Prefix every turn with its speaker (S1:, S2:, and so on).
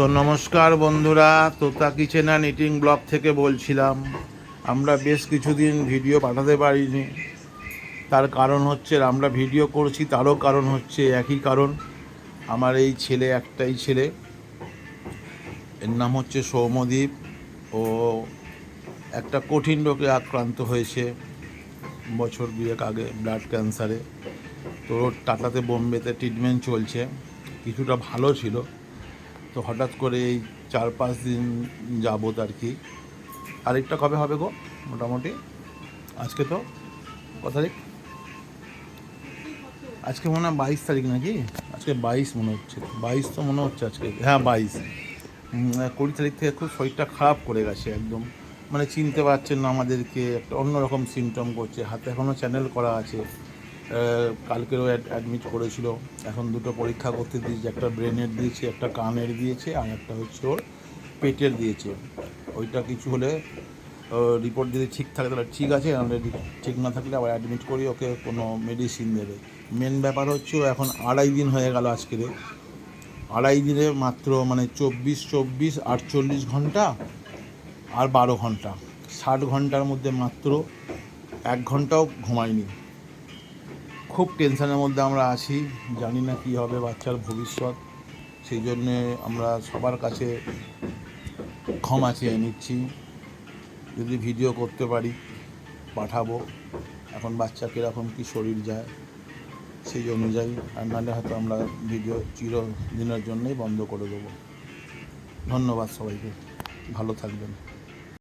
S1: তো নমস্কার বন্ধুরা, তোতা কিচেন অ্যান্ড ইটিং ব্লগ থেকে বলছিলাম। আমরা বেশ কিছুদিন ভিডিও পাঠাতে পারিনি। তার কারণ হচ্ছে আমরা ভিডিও করছি, তারও কারণ হচ্ছে একই কারণ। আমার এই ছেলে, একটাই ছেলে, এর নাম হচ্ছে সৌম্যদীপ। ও একটা কঠিন রোগে আক্রান্ত হয়েছে বছর দুয়েক আগে, ব্লাড ক্যান্সারে। তো টাটাতে, বোম্বেতে ট্রিটমেন্ট চলছে, কিছুটা ভালো ছিল। তো হঠাৎ করে এই 4-5 দিন যাবত আর কি। আরেকটা কবে হবে গো মোটামুটি? আজকে তো কত তারিখ? আজকে মনে হয় 22 তারিখ নাকি? আজকে 22 মনে হচ্ছে, 22 তো মনে হচ্ছে আজকে। হ্যাঁ 22। 20 তারিখ থেকে খুব শরীরটা খারাপ করে গেছে একদম। মানে চিনতে পারছেন না আমাদেরকে, একটা অন্যরকম সিমটম করছে। হাতে এখনও চ্যানেল করা আছে। কালকেরও অ্যাডমিট করেছিল। এখন দুটো পরীক্ষা করতে দিয়েছে, একটা ব্রেনের দিয়েছে, একটা কানের দিয়েছে, আর একটা হচ্ছে ওর পেটের দিয়েছে। ওইটা কিছু হলে রিপোর্ট যদি ঠিক থাকে তাহলে ঠিক আছে, নাহলে ঠিক না থাকলে আবার অ্যাডমিট করি, ওকে কোনো মেডিসিন দেবে। মেন ব্যাপার হচ্ছে ও এখন 2.5 দিন হয়ে গেল আজকের। 2.5 দিনে মাত্র মানে 24, 48 ঘন্টা আর 12 ঘন্টা, 60 ঘন্টার মধ্যে মাত্র 1 ঘন্টাও ঘুমায়নি। খুব টেনশনের মধ্যে আমরা আছি, জানি না কী হবে বাচ্চার ভবিষ্যৎ। সেই জন্যে আমরা সবার কাছে ক্ষমা চেয়ে নিচ্ছি। যদি ভিডিও করতে পারি পাঠাবো। এখন বাচ্চা কীরকম কী শরীর যায় সেই অনুযায়ী, আর নাহলে হয়তো আমরা ভিডিও চিরদিনের জন্যই বন্ধ করে দেবো। ধন্যবাদ সবাইকে, ভালো থাকবেন।